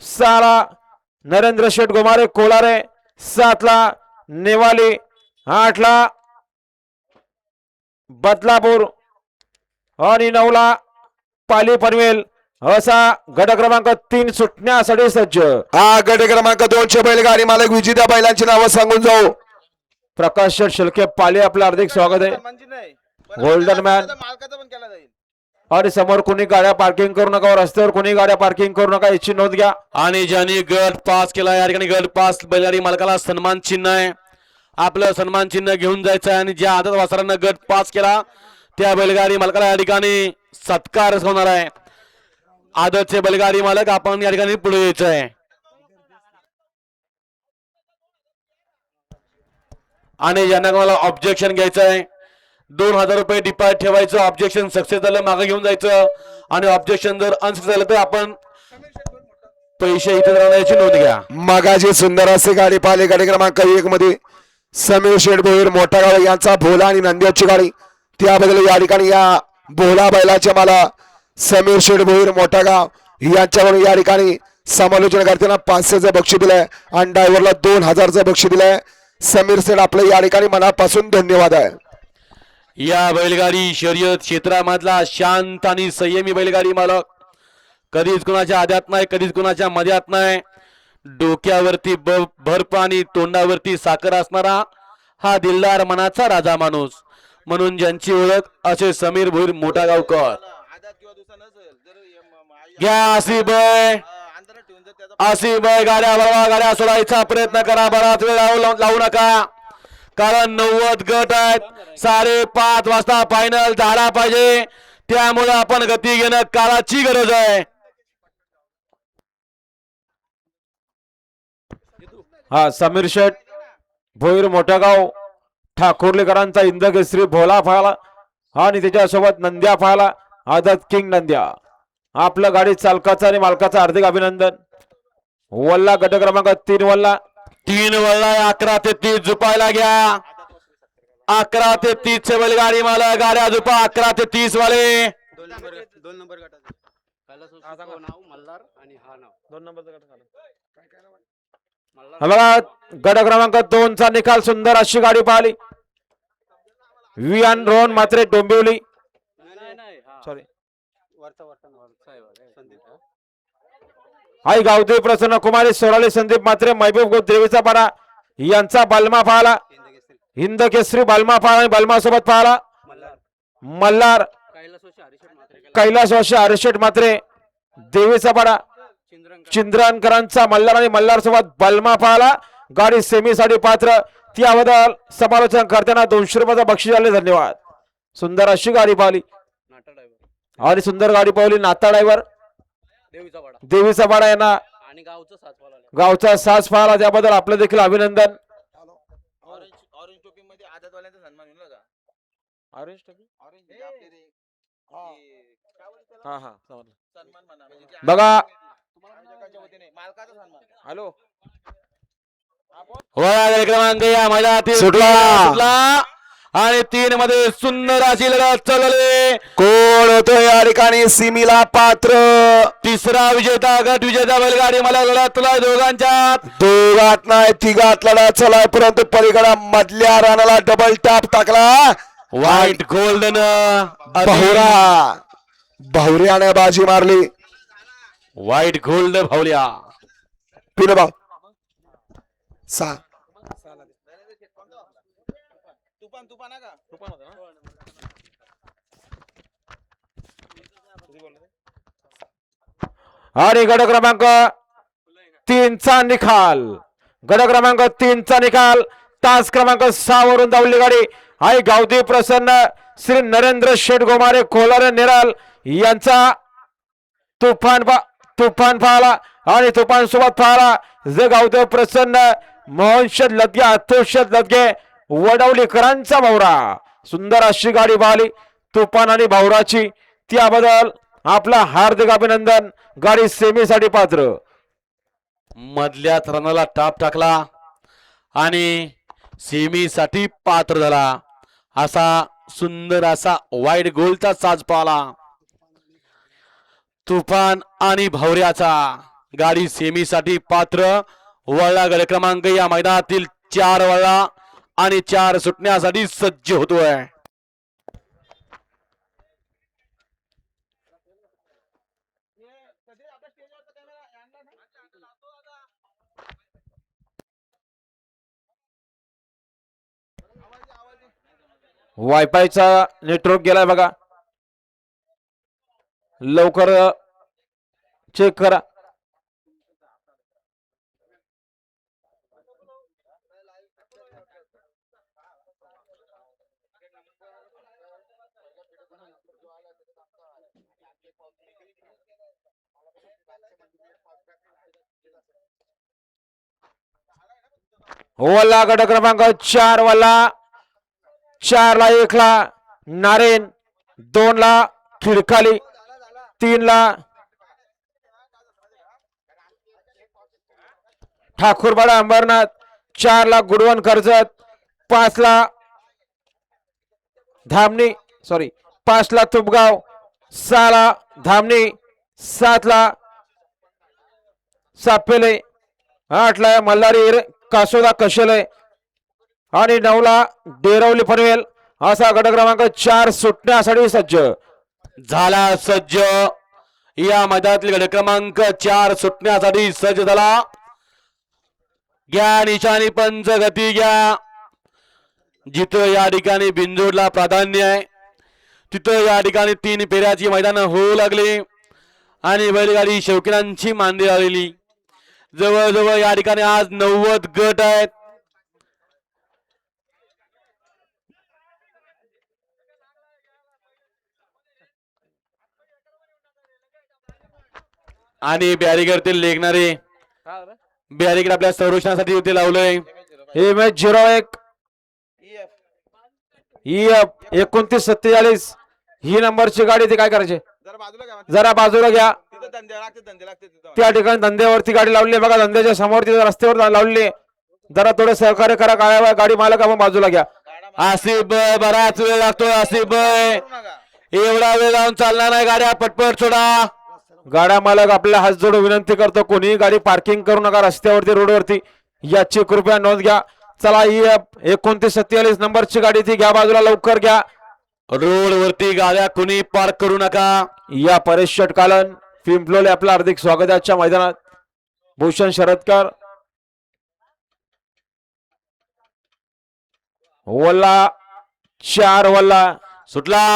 6 ला नरेंद्र शेठ गोमारे कोलारे, 7 ला नेवाली, 8 ला बदलापूर आणि 9 ला पाली पनवेल. असा गट क्रमांक 3 सुटण्यासाठी सज्ज.
हा गट क्रमांक 2चे बैलगाडी मालक विजेत्या बैलांची नावं सांगून जाऊ.
प्रकाश शेठ शिलके पाली, आपलं हार्दिक स्वागत आहे. Golden man. आणि समोर कोणी गाड्या पार्किंग करू नका, रस्त्यावर कोणी गाड्या पार्किंग करू नका याची नोंद घ्या.
आणि ज्यांनी गट पास केला या ठिकाणी गट पास बैलगाडी मालकाला सन्मान चिन्ह आहे. आपलं सन्मान चिन्ह घेऊन जायचं आहे. आणि ज्या आदत वासरांना गट पास केला त्या बैलगाडी मालकाला या ठिकाणी सत्कार होणार आहे. आदतचे बैलगाडी मालक आपण या ठिकाणी पुढे यायचं आहे. आणि ज्यांना मला ऑब्जेक्शन घ्यायचं आहे, 2000 रुपये डिपॉझिट ठेवायचं. ऑब्जेक्शन सक्सेस झालं मागे घेऊन जायचं. आणि ऑब्जेक्शन जर अनसक्सेस झालं तर आपण पैसे इथे राहण्याची नोंद घ्या.
मगाची सुंदर असे गाडी पाहिली. गाडी क्रमांक 1 मध्ये समीर शेठ भोईर मोठा गाव यांचा भोला आणि नंद्याची गाडी. त्याबद्दल या ठिकाणी या भोला बैलाचे मला समीर शेठ भोईर मोठा गाव यांच्याकडून या ठिकाणी समालोचन करताना 500चं बक्षीस दिलंय आणि ड्रायव्हरला 2000चं बक्षीस दिलंय. समीर शेठ आपलं या ठिकाणी मनापासून धन्यवाद आहे.
या बैलगाडी शर्यत क्षेत्रामधला शांत आणि संयमी बैलगाडी मालक, कधीच कुणाच्या आद्यात नाही, कधीच कुणाच्या मध्यात नाही. डोक्यावरती बर्फ आणि तोंडावरती साखर असणारा हा दिलदार मनाचा राजा माणूस, म्हणून ज्यांची ओळख असे समीर भोईर मोठा गावकर. घ्या अशी बै गाड्या बरोबर गाड्या सोडायचा प्रयत्न करा. बराच वेळ लावू नका, कारण 90 गट आहेत. 5:30 वाजता फायनल झाला पाहिजे. त्यामुळे आपण गती घेणं काळाची गरज आहे.
हा समीर शेठ भोईर मोठा गाव ठाकुर्लेकरांचा इंदकेसरी भोला फाळा आणि त्याच्यासोबत नंद्या फाळा, आदत किंग नंद्या. आपल्या गाडी चालकाचा आणि मालकाचा हार्दिक अभिनंदन. वल्ला गट क्रमांक 3 वल्ला
3 वळला 11 ते 30 झुपायला घ्या. 11 ते 30 चे बैलगाडी मला गाड्या झुपा. 11 ते 30 वाले.
2 नंबर गटाचे नाव मल्हार आणि हा नाव 2 नंबरचा गट
बघा गट क्रमांक 2 चा निकाल. सुंदर अशी गाडी पाहिली. वियान रोहन मात्रे डोंबिवली. सॉरी आई गावदेवी प्रसन्न कुमारी सोराली संदीप मात्रे महबूब गोप देवीचा पाडा यांचा बालमा पाहला. हिंद केसरी बालमा पाहला आणि बालमा सोबत पाहला मल्हार कैलासवासी हरिशेठ मात्रे देवीचा पाडा चिंद्रनकरांचा मल्हार आणि मल्हार सोबत बालमा पाहला. गाडी सेमीसाठी पात्र. त्याबद्दल समालोचन करताना 200 रुपयाचा बक्षीस झाले. धन्यवाद. सुंदर अशी गाडी पाहिली आणि सुंदर गाडी पाहिली. नाता ड्रायव्हर देवीचा पाडा यांना
आणि
गावचा साज पाहला. त्याबद्दल आपलं देखील अभिनंदन.
ऑरेंज टोपी मध्ये आदतवाल्यांचा सन्मान मिळाला का?
ऑरेंज टोपी
सन्मान म्हणा म्हणजे
बघा.
मालकाचा सन्मान.
हॅलो
क्रमांक या मैदानातील
सुटला.
आणि 3 मध्ये सुंदर अशी लढत चालवली.
कोण होतो या ठिकाणी सीमीला पात्र?
तिसरा विजेता गट विजेता बैलगाडी मला लढत तुला दोघांच्यात.
दोघात नाही तिघात लढा चला, परंतु पलीकडे मधल्या रानाला डबल टॅप टाकला.
व्हाईट गोल्डन
बहुऱ्याने बाजी मारली.
व्हाईट गोल्ड भावल्या.
पिनोबा 6.
आणि गड क्रमांक 3चा निकाल. गड क्रमांक 3चा निकाल. तास क्रमांक 6 वरून धावली गाडी आई गावदी प्रसन्न श्री नरेंद्र शेठ गोमारे कोलारे निराल यांचा तुफान पाहला आणि तुफान सोबत पाहला जे गावदेव प्रसन्न मोहनशद लदगे अतुषद लदगे वडवलीकरांचा भावरा. सुंदर अशी गाडी पाहिली तुफान आणि भावराची, त्याबद्दल आपला हार्दिक अभिनंदन. गाडी सेमीसाठी पात्र.
मधल्या रनाला टाप टाकला आणि सेमीसाठी पात्र झाला. असा सुंदर असा व्हाईट गोल्डचा साज पाहला तुफान आणि भावऱ्याचा. गाडी सेमीसाठी पात्र. वळला गड क्रमांक या मैदानातील 4 वळला आणि 4 सुटण्यासाठी सज्ज होतोय.
वायफायचा नेटवर्क गेलाय बघा, लवकर चेक करा. वल्ला गट क्रमांक 4 वाला 4 ला 1 ला नारेन, 2 ला खिडकाली, 3 ला ठाकूरवाडा अंबरनाथ, 4 ला गुडवन कर्जत, 5 ला धामणी 5 ला तुपगाव, 6 ला धामणी, 7 ला सापेले, 8 ला मल्हारी कासोदा कशेले आणि 9 ला डेरवली पनवेल. असा गट क्रमांक 4 सुटण्यासाठी सज्ज
झाला सज्ज. या मैदानातील गट क्रमांक 4 सुटण्यासाठी सज्ज झाला. घ्या निशाणी पंच गती घ्या. जिथं या ठिकाणी बिंजोडला प्राधान्य आहे तिथं या ठिकाणी 3 फेऱ्याची मैदान होऊ लागली आणि बैलगाडी शौकीनांची मांदी आलेली. जवळजवळ या ठिकाणी आज 90 गट आहेत. आणि बॅरिगेड ते लेखणारे बॅरिगेड आपल्या संरक्षणासाठी इथे लावलंय.
हे मॅच 01 EF 2947 ही नंबरची गाडी. ती काय करायचे जरा बाजूला घ्या. त्या ठिकाणी धंद्यावरती गाडी लावली बघा, धंद्याच्या समोर तिथे रस्त्यावर लावली. जरा थोडं सहकार्य करा. काळ्या गाडी मालक आपण बाजूला घ्या.
आसिफ बराच वेळ लागतोय. आसिफ एवढा वेळ लावून चालणार नाही. गाड्या पटपट सोडा.
गाड्या मालक आपल्याला हात जोडून विनंती करतो, कोणीही गाडी पार्किंग करू नका रस्त्यावरती रोडवरती, याची कृपया नोंद घ्या. चला EF 2947 नंबरची गाडी ती घ्या बाजूला, लवकर घ्या.
रोड वरती गाड्या कुणी पार्क करू नका.
या परेश षटकालन पिंपलोले आपलं हार्दिक स्वागत आहे आजच्या मैदानात. भूषण शरदकर वल्ला 4 वल्ला
सुटला.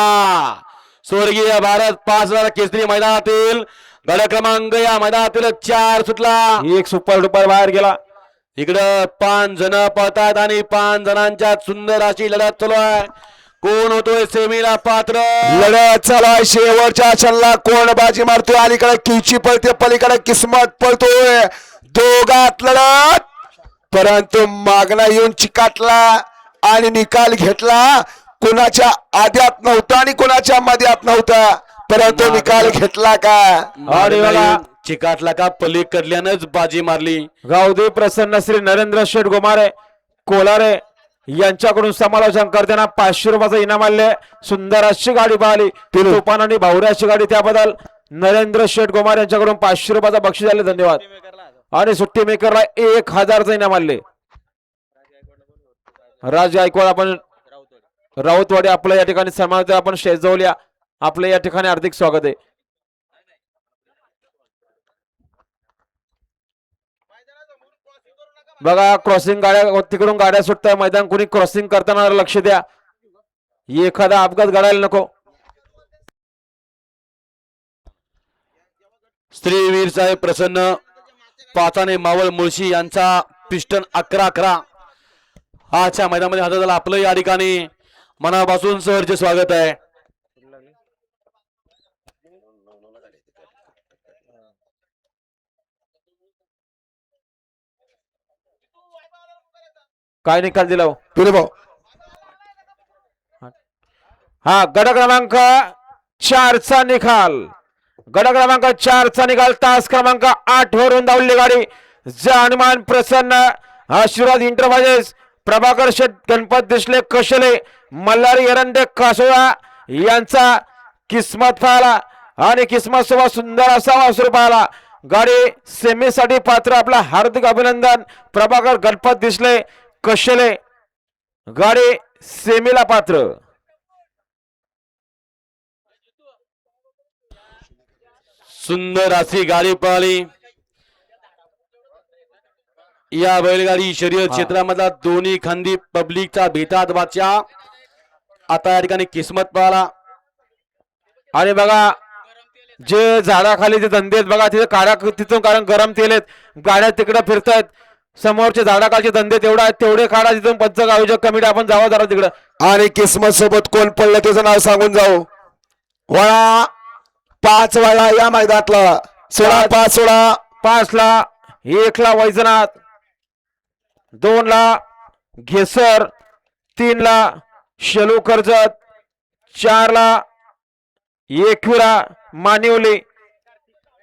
स्वर्गीय भारत 5000 केसरी मैदानातील गड क्रमांक या मैदानातील 4 सुटला.
एक सुपर डुपर बाहेर गेला.
इकडं 5 जण पळतात आणि 5 जणांच्या सुंदर अशी लढत चालू आहे. कोण होतोय सेमीला पात्र.
लढत चला शेवटच्या क्षणाला कोण बाजी मारतोय. अलीकडे किची पळते, पलीकडे किस्मत पळतोय. दोघात लढत, परंतु मागणा येऊन चिकाटला आणि निकाल घेतला. कोणाच्या आद्यात नव्हता आणि कोणाच्या मध्यात नव्हता, परंतु निकाल घेतला का.
आणि बघा
चिकाटला का पलीकडल्यानंच बाजी मारली.
गावदेव प्रसन्न श्री नरेंद्र शेठ गोमारे कोलारे यांच्याकडून समालोचन करताना 500 रुपयाचं इनाम आले. सुंदर अशी गाडी पाहिली तुफान आणि भावऱ्याची गाडी, त्याबद्दल नरेंद्र शेठ गोमारे यांच्याकडून 500 रुपयाचा बक्षीस आले. धन्यवाद. आणि सुट्टी मेकरला 1000चं इनाम आले. राज गायकवाड आपण राऊतवाडी आपलं या ठिकाणी सन्मान आपण स्टेज जवळ या. आपलं या ठिकाणी हार्दिक स्वागत आहे. बघा क्रॉसिंग गाड्या तिकडून गाड्या सुटताय मैदान कोणी क्रॉसिंग करताना लक्ष द्या एखादा अपघात घडायला नको.
श्रीवीर साहेब प्रसन्न पाचाने मावळ मुळशी यांचा पिस्टन 11-11 आजच्या मैदानामध्ये हजर झाला. आपलं या ठिकाणी मनापासून सहर्ष स्वागत आहे.
काय निकाल दिला हो?
तुले भाऊ
हा गट क्रमांक 4चा निकाल. गट क्रमांक 4चा निकाल तास क्रमांक 8 वरून धावली गाडी हनुमान प्रसन्न आशीर्वाद इंटरप्राइजेस प्रभाकर शेठ गणपत दिसले कशले मल्हारी एरंडे कासोळा यांचा किस्मत पाहला आणि किस्मत सोबत सुंदर असा वासरू पाहला. गाडी सेमीसाठी पात्र आपला हार्दिक अभिनंदन प्रभाकर गणपत दिसले कशले गाडी सेमीला पात्र.
सुंदर अशी गाडी पळाली. या बैलगाडी शर्यत क्षेत्रामधला दोन्ही खांदी पब्लिकचा भेटात बादशा आता या ठिकाणी किस्मत पळाला.
आणि बघा जे झाडाखाली जे धंदे आहेत बघा तिथे काढा तिथून कारण गरम तेल आहेत गाड्या तिकडे फिरतायत समोरचे झाडाखालचे धंदे तेवढा आहेत तेवढे काढा तिथून पंचक आयोजक कमिटी आपण जावा जरा तिकडं.
आणि किस्मत सोबत कोण पडलं त्याचं नाव सांगून जाऊ. वळा 5 वळा या मैदानातला 16 5 16
5 ला 1 ला वैजनाथ 2 ला घेसर 3 ला शेलू कर्जत 4 ला एकविरा मानिवली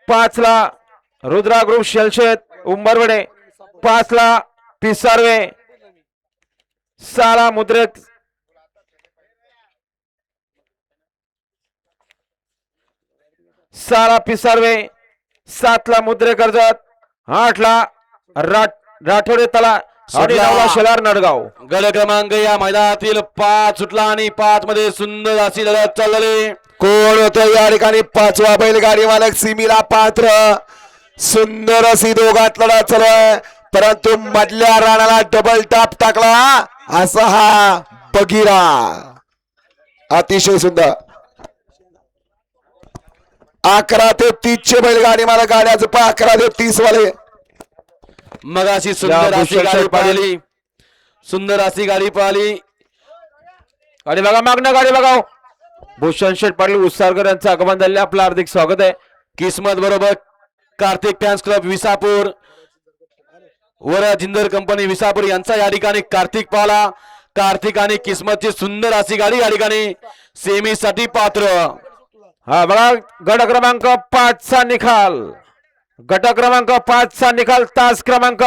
5 ला रुद्रा ग्रुप शेलशेत उंबरवडे 5 ला पिसारवे 6 ला मुद्रेक 6 ला पिसारवे 7 ला मुद्रे कर्जत 8 ला राठोडे तला आणि 9 ला शेलार नडगाव.
गड क्रमांक या मैदानातील 5 सुटला आणि 5 मध्ये सुंदर अशी लढत चालली.
कोण होतं या ठिकाणी 5वा बैलगाडी मालक सीमीला पात्र. सुंदर अशी दोघात लढत चालू आहे परंतु मधल्या राणाला डबल टाप टाकला असा हा बगीरा. अतिशय सुंदर 11 ते 30 चे बैलगाडी मालक गाड्याचं 11 ते 30 वाले.
मग अशी सुंदर अशी गाडी पळाली. सुंदर अशी गाडी पळाली
आणि बघा मागणं गाडी बघा भूषण शेठ पाटील उत्सारकर यांचं आगमन झाले आपलं हार्दिक स्वागत आहे.
किस्मत बरोबर कार्तिक फॅन्स क्लब विसापूर वर जिंदर कंपनी विसापूर यांचा या ठिकाणी कार्तिक पाला. कार्तिक आणि किस्मतची सुंदर अशी गाडी या ठिकाणी सेमी साठी पात्र.
हा बघा गट क्रमांक 5चा निकाल. गट क्रमांक 5चा निकाल तास क्रमांक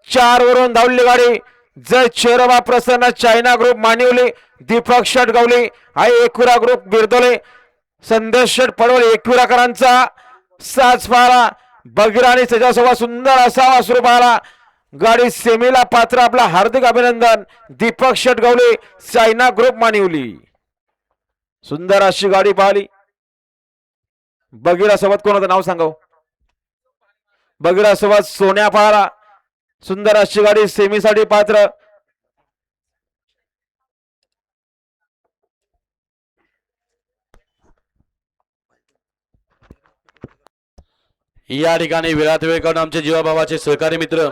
4 वरून धावली गाडी जय चेरोबा प्रसन्न चायना ग्रुप मानिवली दीपक शेठ गवली हा एकविरा ग्रुप बिरदोले संदेश शेठ पडवल एकविराकरांचा साज पाहला. बगीरा आणि त्याच्यासोबत सुंदर असा वासरू पाहला. गाडी सेमीला पात्र आपला हार्दिक अभिनंदन दीपक शेठ गवली चायना ग्रुप मानिवली. सुंदर अशी गाडी पाहिली. बगीरा सोबत कोणाचं नाव सांगाव. बगीरा सोबत सोन्या पाहला. सुंदर अशी गाडी सेमीसाठी पात्र.
या ठिकाणी वेळात वेळ काढून आमचे जीवाभावाचे सहकारी मित्र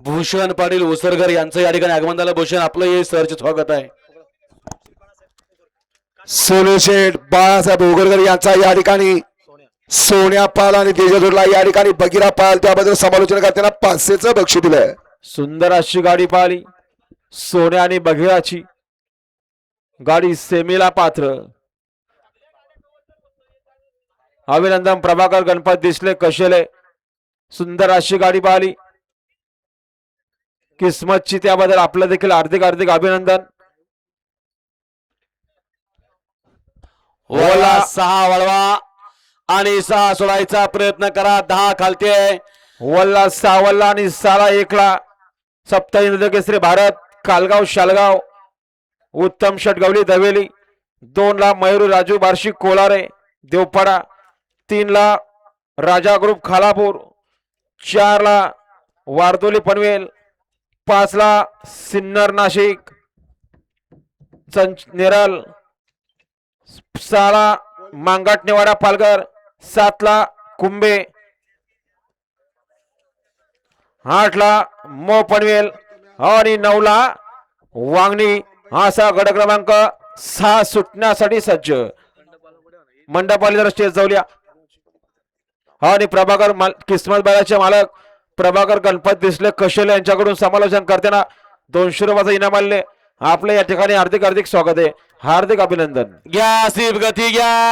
भूषण पाटील उसरकर यांचं या ठिकाणी आगमन झालं. भूषण आपलं हे सरचे स्वागत आहे.
सोनू शेठ बाळासाहेब ओगरकर यांचा या ठिकाणी सोन्या पाल आणि तेजदूरला या ठिकाणी बगीरा पाल त्याबद्दल समालोचन करताना 500चं बक्षीस दिलंय.
सुंदर अशी गाडी पाहिली. सोन्या आणि बगीराची गाडी सेमीला पात्र. अभिनंदन प्रभाकर गणपत दिसले कशेले सुंदर अशी गाडी पाहिली. किस्मतची त्याबद्दल आपलं देखील हार्दिक हार्दिक अभिनंदन.
ओला 6 वळवा आणि 6 सोडायचा प्रयत्न करा. 10 खालते
वल्ला 6 वल्ला आणि 6 1 ला सप्ताह केसरी भारत कालगाव शालगाव उत्तम षटगवली दवेली 2 ला मयूर राजू बार्शी कोलारे देवपाडा 3 ला राजा ग्रुप खालापूर 4 ला वारदोली पनवेल, 5 ला सिन्नर नाशिक, नेरल, 6 ला मांगाट नेवाडा पालघर, 7 ला कुंभे, 8 ला मो पनवेल आणि 9 ला वांगणी. असा गड क्रमांक 6 सुटण्यासाठी सज्ज. मंडपाली जरा स्टेज जाऊया. आणि प्रभाकर किस्मत बाळाचे मालक प्रभाकर गणपत दिसले कशेल यांच्याकडून समालोचन करताना 200 रुपयाचा इनाम आले. आपलं या ठिकाणी हार्दिक स्वागत आहे. हार्दिक अभिनंदन.
घ्या सिप गती घ्या.